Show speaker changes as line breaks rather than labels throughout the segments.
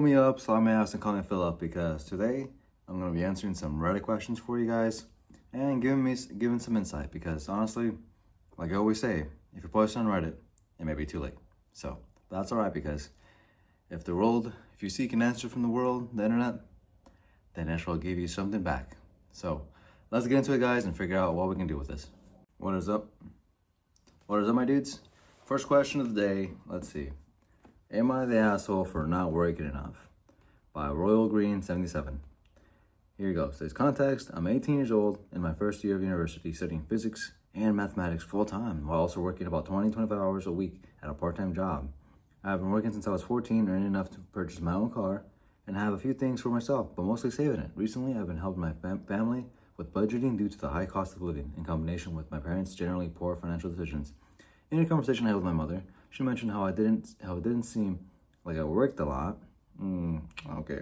me up, slide my ass, and call me Philip, because today I'm going to be answering some Reddit questions for you guys and giving some insight, because honestly, like I always say, if you post on Reddit, it may be too late. So that's all right, because if you seek an answer from the world, the internet, then it will give you something back. So let's get into it, guys, and figure out what we can do with this. What is up? What is up, my dudes? First question of the day, let's see. Am I the asshole for not working enough? By Royal Green 77. Here you go. It says, context, I'm 18 years old in my first year of university studying physics and mathematics full-time while also working about 20-25 hours a week at a part-time job. I've been working since I was 14, earning enough to purchase my own car and have a few things for myself, but mostly saving it. Recently, I've been helping my family with budgeting due to the high cost of living in combination with my parents' generally poor financial decisions. In a conversation I had with my mother, she mentioned how it didn't seem like I worked a lot. Okay.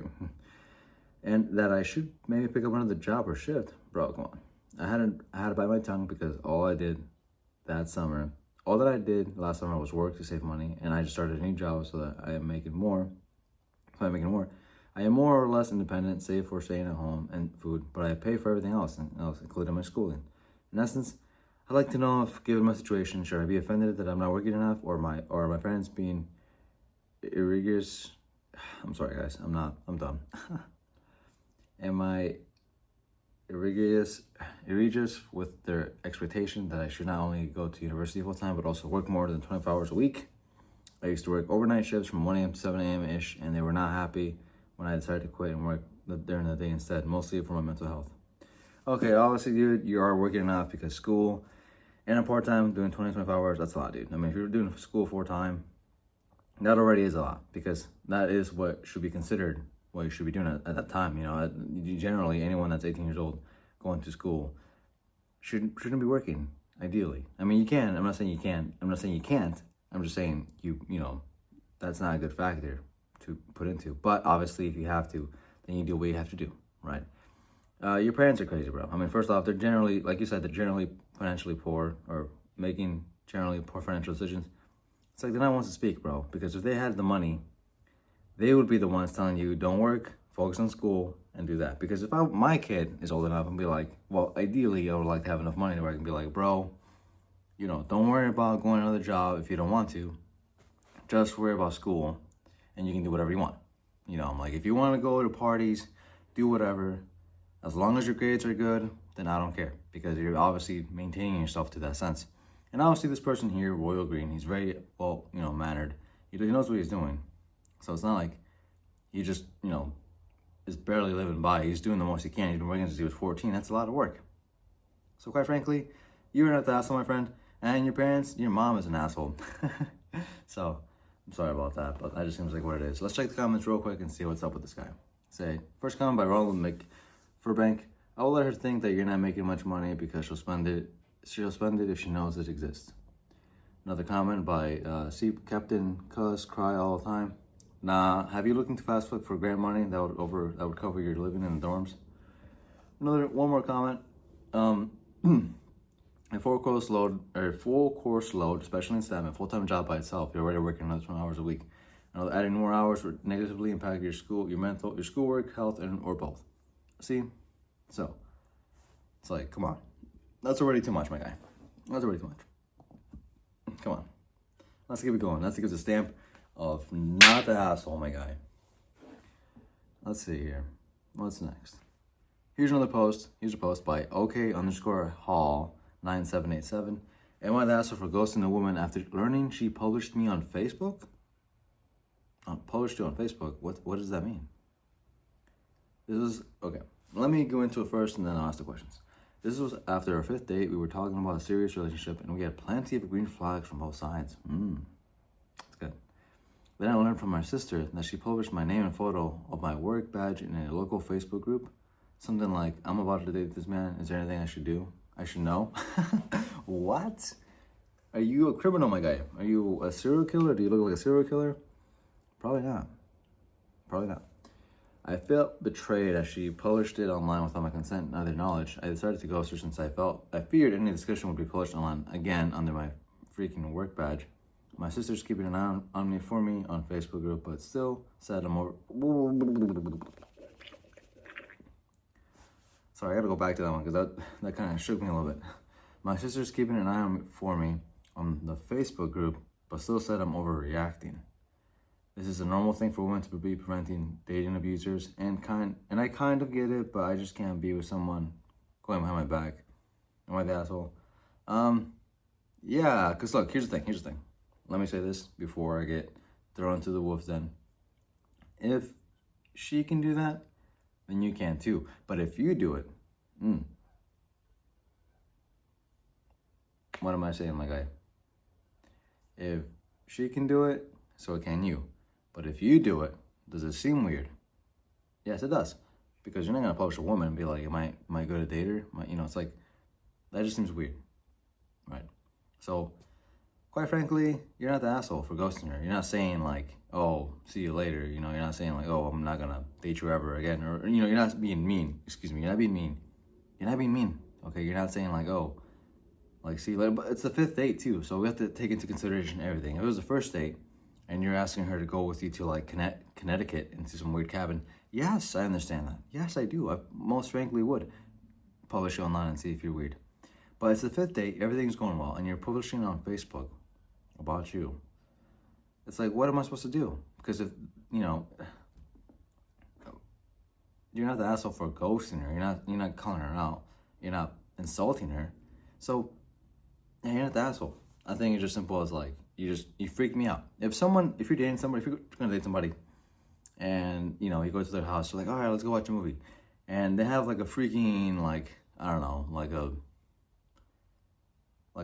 And that I should maybe pick up another job or shift. Bro, come on. I had to bite my tongue, because all that I did last summer was work to save money, and I just started a new job so that I am making more. I am more or less independent, save for staying at home and food, but I pay for everything else, including my schooling. In essence, I'd like to know if, given my situation, should I be offended that I'm not working enough, or my parents being egregious? I'm sorry, guys. I'm dumb. Am I egregious with their expectation that I should not only go to university full time, but also work more than 24 hours a week? I used to work overnight shifts from 1 a.m. to 7 a.m. ish, and they were not happy when I decided to quit and work during the day instead, mostly for my mental health. Okay, obviously, dude, you are working enough, because school and a part-time doing 20-25 hours, that's a lot, dude. I mean, if you're doing school full-time, that already is a lot, because that is what should be considered what you should be doing at that time. You know, generally, anyone that's 18 years old going to school shouldn't be working, ideally. I mean, you can. I'm not saying you can't. I'm not saying you can't. I'm just saying you know, that's not a good factor to put into. But obviously, if you have to, then you do what you have to do, right? Your parents are crazy, bro. I mean, first off, they're generally, like you said, they're generally financially poor, or making generally poor financial decisions. It's like they're not ones to speak, bro. Because if they had the money, they would be the ones telling you, don't work, focus on school, and do that. Because if my kid is old enough and be like, well, ideally, I would like to have enough money where I can be like, bro, you know, don't worry about going to another job if you don't want to. Just worry about school, and you can do whatever you want. You know, I'm like, if you want to go to parties, do whatever. As long as your grades are good, then I don't care, because you're obviously maintaining yourself to that sense. And obviously, this person here, Royal Green, he's very well, mannered. He knows what he's doing. So it's not like he just, is barely living by. He's doing the most he can. He's been working since he was 14. That's a lot of work. So quite frankly, you're not the asshole, my friend. And your parents, your mom is an asshole. So I'm sorry about that, but that just seems like what it is. Let's check the comments real quick and see what's up with this guy. First comment by Ronald McFurbank. I will let her think that you're not making much money, because she'll spend it if she knows it exists. Another comment by Captain Cuz Cry All the Time. Nah, have you looked into fast food for grant money that would cover your living in the dorms? One more comment. A full course load, especially in STEM, a full-time job by itself, you're already working another 20 hours a week. Adding more hours would negatively impact your schoolwork, health, or both. See? So, it's like, come on. That's already too much, my guy. That's already too much. Come on. Let's keep it going. Let's give us a stamp of not the asshole, my guy. Let's see here. What's next? Here's another post. Here's a post by OK_Hall 9787. Am I the asshole for ghosting a woman after learning she published me on Facebook? Published you on Facebook? What does that mean? Okay. Let me go into it first, and then I'll ask the questions. This was after our 5th date. We were talking about a serious relationship, and we had plenty of green flags from both sides. That's good. Then I learned from my sister that she published my name and photo of my work badge in a local Facebook group. Something like, I'm about to date this man. Is there anything I should do? I should know? What? Are you a criminal, my guy? Are you a serial killer? Do you look like a serial killer? Probably not. I felt betrayed as she published it online without my consent and other knowledge. I decided to ghost her since I feared any discussion would be published online again under my freaking work badge. My sister's keeping an eye on me for me on Facebook group, but still said I'm over. Sorry, I gotta go back to that one because that kind of shook me a little bit. My sister's keeping an eye on me for me on the Facebook group, but still said I'm overreacting. This is a normal thing for women to be preventing dating abusers, and I kind of get it, but I just can't be with someone going behind my back. Am I the asshole? Yeah, because look, here's the thing. Let me say this before I get thrown to the wolves den. If she can do that, then you can too. But if you do it, what am I saying, my guy? If she can do it, so can you. But if you do it, does it seem weird? Yes, it does. Because you're not gonna publish a woman and be like, am I good at date her? It's like, that just seems weird, right? So, quite frankly, you're not the asshole for ghosting her. You're not saying like, oh, see you later. You're not saying like, oh, I'm not gonna date you ever again. Or you're not being mean. Excuse me, you're not being mean. You're not being mean, okay? You're not saying like, oh, like, see you later. But it's the 5th date too, so we have to take into consideration everything. If it was the 1st date, and you're asking her to go with you to like Connecticut into some weird cabin, yes, I understand that. Yes, I do. I most frankly would publish you online and see if you're weird. But it's the 5th date, everything's going well, and you're publishing on Facebook about you. It's like, what am I supposed to do? Because if, you're not the asshole for ghosting her. You're not calling her out. You're not insulting her. So, yeah, you're not the asshole. I think it's just simple as like, you freak me out. If you're dating somebody, if you're gonna date somebody, and you go to their house, you're like, all right, let's go watch a movie, and they have like a freaking like, I don't know, like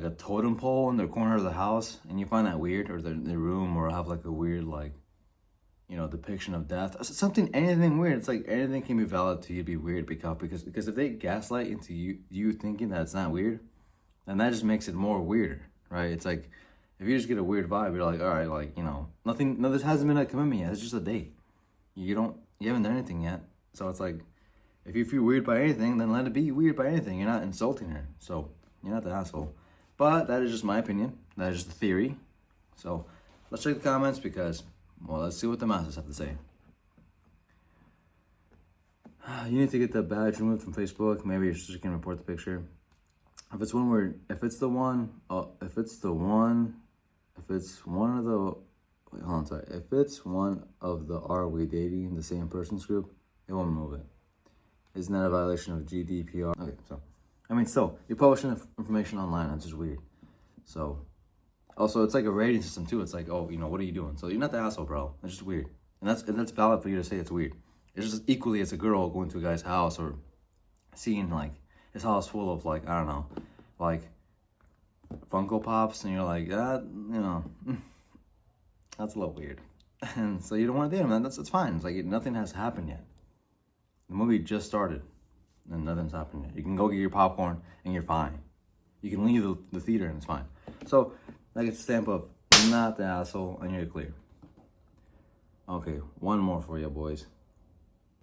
a totem pole in the corner of the house, and you find that weird, or their room, or have like a weird like, depiction of death, anything weird. It's like anything can be valid to you to be weird because if they gaslight into you thinking that it's not weird, then that just makes it more weirder, right? It's like, if you just get a weird vibe, you're like, all right, like, nothing, no, this hasn't been a commitment yet. It's just a date. You haven't done anything yet. So it's like, if you feel weird by anything, then let it be weird by anything. You're not insulting her. So you're not the asshole. But that is just my opinion. That is just a theory. So let's check the comments because, well, let's see what the masses have to say. You need to get the badge removed from Facebook. Maybe your sister can report the picture. If it's one of the are we dating the same person's group, it won't remove it. Isn't that a violation of GDPR? Okay, so, still, you're publishing information online, that's just weird. So, also, it's like a rating system too. It's like, oh, what are you doing? So you're not the asshole, bro. It's just weird. And that's valid for you to say it's weird. It's just equally as a girl going to a guy's house or seeing like his house full of like, I don't know, like Funko Pops, and you're like, that's a little weird. And so you don't want to date him, that's fine. It's like nothing has happened yet. The movie just started and nothing's happened yet. You can go get your popcorn and you're fine. You can leave the theater and it's fine. So I get the stamp of not the asshole and you're clear. Okay, one more for you boys.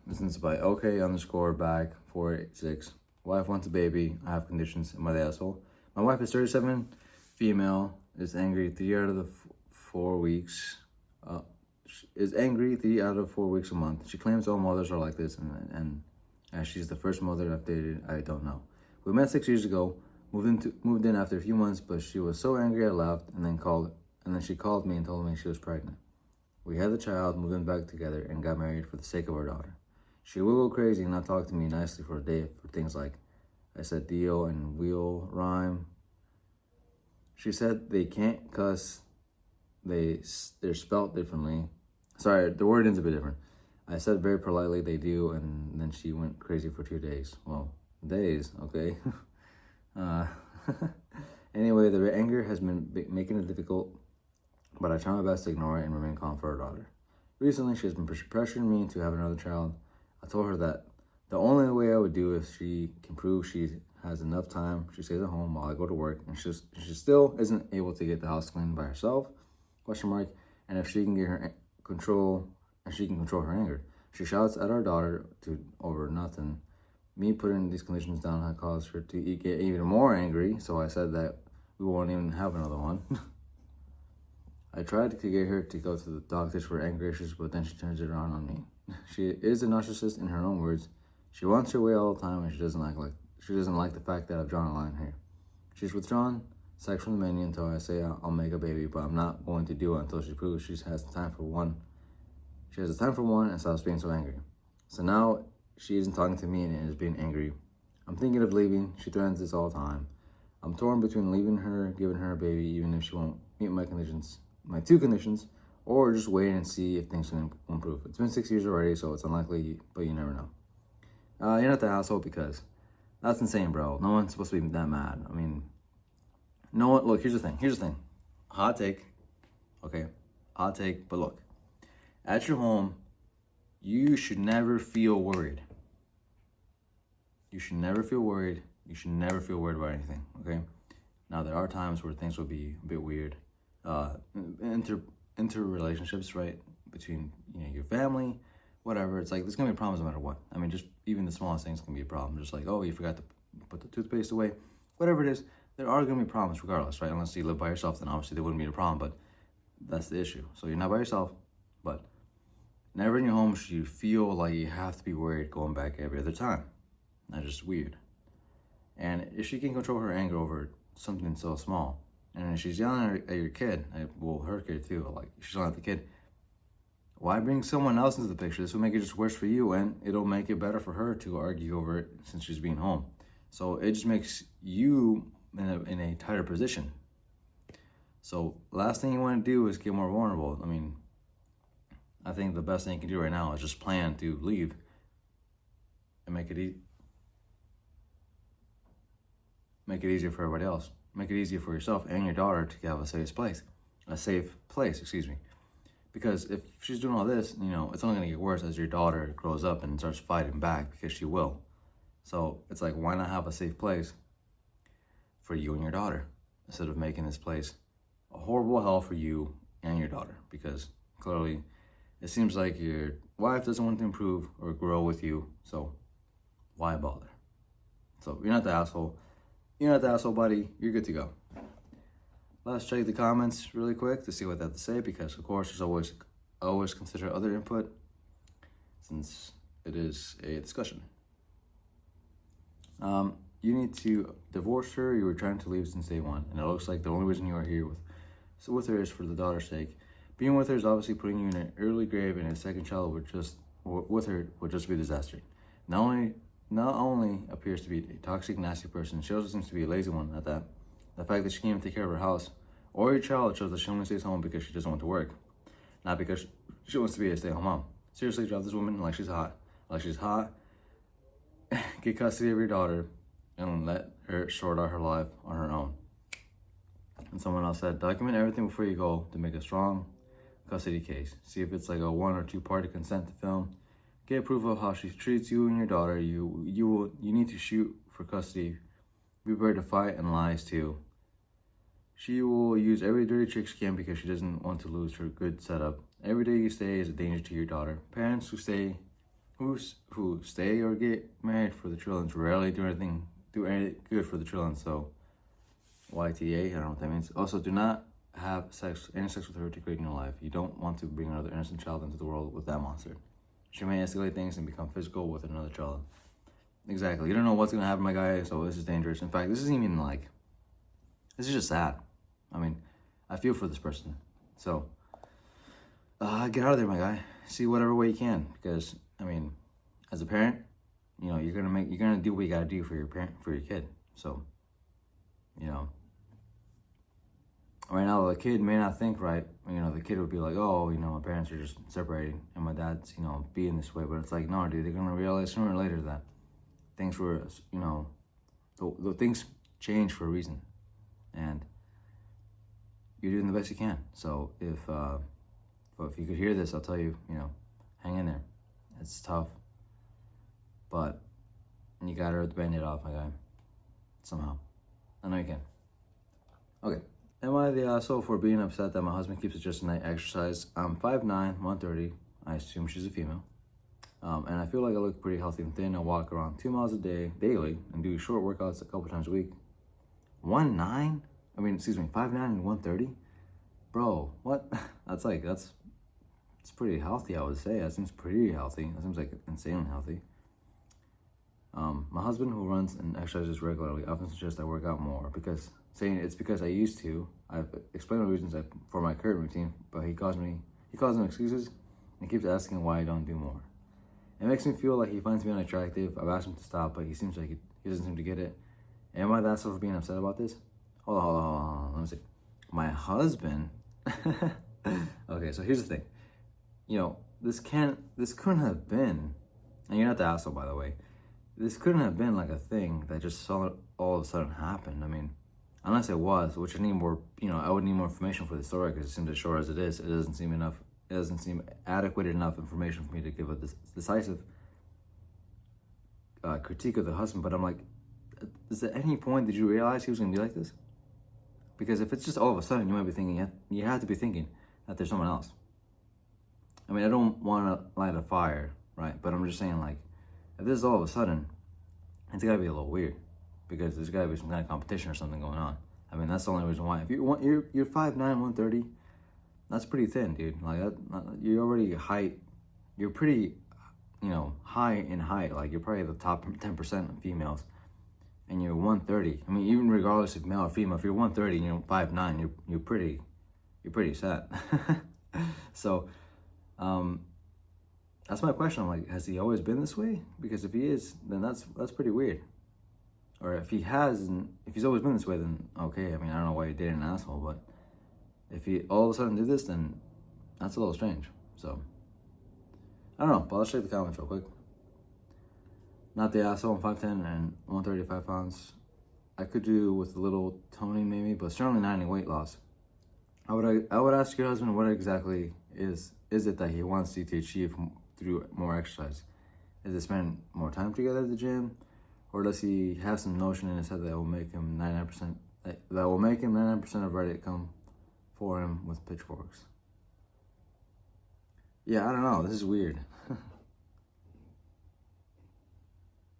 This is by OK_back 486. Wife wants a baby. I have conditions. Am I the asshole? My wife is 37, female, is angry 3 out of the 4 weeks. Is angry 3 out of 4 weeks a month. She claims all mothers are like this, and as she's the first mother I've dated, I don't know. We met 6 years ago. Moved in after a few months, but she was so angry I left, and then she called me and told me she was pregnant. We had the child, moved in back together, and got married for the sake of our daughter. She will go crazy and not talk to me nicely for a day for things like, I said deal and wheel rhyme. She said they can't cuss. They're spelt differently. Sorry, the wording's a bit different. I said very politely they do, and then she went crazy for 2 days. Well, days, okay. Anyway, the anger has been making it difficult, but I try my best to ignore it and remain calm for her daughter. Recently, she has been pressuring me to have another child. I told her that the only way I would do if she can prove she has enough time, she stays at home while I go to work, and she still isn't able to get the house cleaned by herself, ? And if she can get her control her anger. She shouts at our daughter over nothing. Me putting these conditions down had caused her to get even more angry, so I said that we won't even have another one. I tried to get her to go to the doctors for anger issues, but then she turns it around on me. She is a narcissist in her own words. She wants her way all the time, and she doesn't like the fact that I've drawn a line here. She's withdrawn sex from the menu until I say I'll make a baby, but I'm not going to do it until she proves she has the time for one. She has the time for one and stops being so angry. So now she isn't talking to me and is being angry. I'm thinking of leaving. She threatens this all the time. I'm torn between leaving her, giving her a baby, even if she won't meet my conditions, my 2 conditions, or just waiting and see if things can improve. It's been 6 years already, so it's unlikely, but you never know. You're not the asshole because that's insane, bro. No one's supposed to be that mad. I mean, no one. Look, here's the thing. Hot take, okay? Hot take, but look. At your home, you should never feel worried. You should never feel worried. You should never feel worried about anything, okay? Now, there are times where things will be a bit weird. Interrelationships, right? Between, your family, whatever. It's like, there's going to be problems no matter what. I mean, just even the smallest things can be a problem. Just like, oh, you forgot to put the toothpaste away. Whatever it is, there are going to be problems regardless, right? Unless you live by yourself, then obviously there wouldn't be a problem, but that's the issue. So you're not by yourself, but never in your home should you feel like you have to be worried going back every other time. That's just weird. And if she can control her anger over something so small, and if she's yelling at your kid, well, her kid too, like she's yelling at the kid, why bring someone else into the picture? This will make it just worse for you, and it'll make it better for her to argue over it since she's being home. So it just makes you in a tighter position. So last thing you want to do is get more vulnerable. I mean, I think the best thing you can do right now is just plan to leave and make it easier for everybody else. Make it easier for yourself and your daughter to have a safe place. Because if she's doing all this, it's only going to get worse as your daughter grows up and starts fighting back, because she will. So it's like, why not have a safe place for you and your daughter instead of making this place a horrible hell for you and your daughter? Because clearly it seems like your wife doesn't want to improve or grow with you, so why bother? So you're not the asshole. You're not the asshole, buddy. You're good to go. Let's check the comments really quick to see what they have to say, because of course there's always consider other input since it is a discussion. You need to divorce her. You were trying to leave since day one, and it looks like the only reason you are here with her is for the daughter's sake. Being with her is obviously putting you in an early grave, and a second child would just be a disaster. Not only appears to be a toxic, nasty person, she also seems to be a lazy one at that. The fact that she can't even take care of her house or your child shows that she only stays home because she doesn't want to work, not because she wants to be a stay-at-home mom. Seriously, drive this woman like she's hot. Get custody of your daughter and let her sort out her life on her own. And someone else said, document everything before you go to make a strong custody case. See if it's like a 1 or 2 party consent to film. Get proof of how she treats you and your daughter. You need to shoot for custody. Be prepared to fight and lies too. She will use every dirty trick she can because she doesn't want to lose her good setup. Every day you stay is a danger to your daughter. Parents who stay or get married for the children rarely do anything good for the children. So YTA, I don't know what that means. Also, do not have any sex with her to create a new life. You don't want to bring another innocent child into the world with that monster. She may escalate things and become physical with another child. Exactly. You don't know what's going to happen, my guy, so this is dangerous. In fact, this is just sad. I mean, I feel for this person. So, get out of there, my guy. See whatever way you can, because, I mean, as a parent, you're gonna do what you gotta do for your kid. So, right now the kid may not think right. The kid would be like, oh, my parents are just separating and my dad's, being this way. But it's like, no, dude, they're gonna realize sooner or later that things were, the things change for a reason, and you're doing the best you can. So if you could hear this, I'll tell you, hang in there. It's tough, but you gotta rip the Band-Aid off, my guy. Somehow, I know you can. Okay. Am I the asshole for being upset that my husband keeps suggesting I exercise? I'm 5'9", 130. I assume she's a female. And I feel like I look pretty healthy and thin. I walk around 2 miles a day, daily, and do short workouts a couple times a week. 5'9" and 130? bro, what? It's pretty healthy, I would say. That seems pretty healthy. That seems like insanely healthy. My husband, who runs and exercises regularly, often suggests I work out more because I used to. I've explained the reasons for my current routine, but he calls them excuses and keeps asking why I don't do more. It makes me feel like he finds me unattractive. I've asked him to stop, but he seems like he doesn't seem to get it. Am I that sort of being upset about this? Hold on. Let me see. My husband. Okay, so here's the thing. You know, this couldn't have been, and you're not the asshole, by the way. This couldn't have been like a thing that just all of a sudden happened. I mean, unless it was, which I need more, I would need more information for the story because it seems as short as it is. It doesn't seem adequate enough information for me to give a decisive critique of the husband. But I'm like, at any point did you realize he was going to be like this? Because if it's just all of a sudden, you might be thinking, you have to be thinking that there's someone else. I mean, I don't want to light a fire, right? But I'm just saying, like, if this is all of a sudden, it's got to be a little weird because there's got to be some kind of competition or something going on. I mean, that's the only reason why. If you're 5'9", 130, that's pretty thin, dude. Like, you're already you're pretty, high in height. Like, you're probably the top 10% of females. And you're 130. I mean, even regardless of male or female, if you're 130 and you're 5'9", you're pretty set. So, that's my question. I'm like, has he always been this way? Because if he is, then that's pretty weird. Or if he's always been this way, then okay. I mean, I don't know why he dated an asshole, but if he all of a sudden did this, then that's a little strange. So, I don't know, but let's check the comments real quick. Not the asshole, I'm 5'10" and 135 pounds. I could do with a little toning maybe, but certainly not any weight loss. I would ask your husband what exactly is it that he wants you to achieve through more exercise? Is it spend more time together at the gym? Or does he have some notion in his head that will make him 99% of Reddit come for him with pitchforks? Yeah, I don't know. This is weird.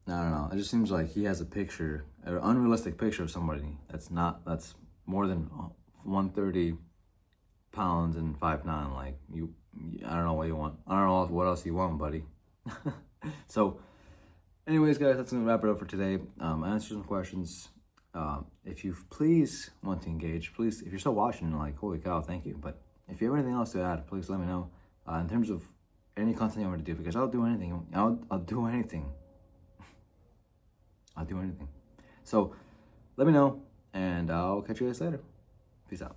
I don't know. It just seems like he has an unrealistic picture of somebody that's more than 130 pounds and 5'9". Like, I don't know what you want. I don't know what else you want, buddy. So, anyways, guys, that's gonna wrap it up for today. I answered some questions. If you please want to engage, please, if you're still watching, like, holy cow, thank you. But if you have anything else to add, please let me know. In terms of any content you want to do, because I'll do anything. I'll do anything. I'll do anything. So, let me know, and I'll catch you guys later. Peace out.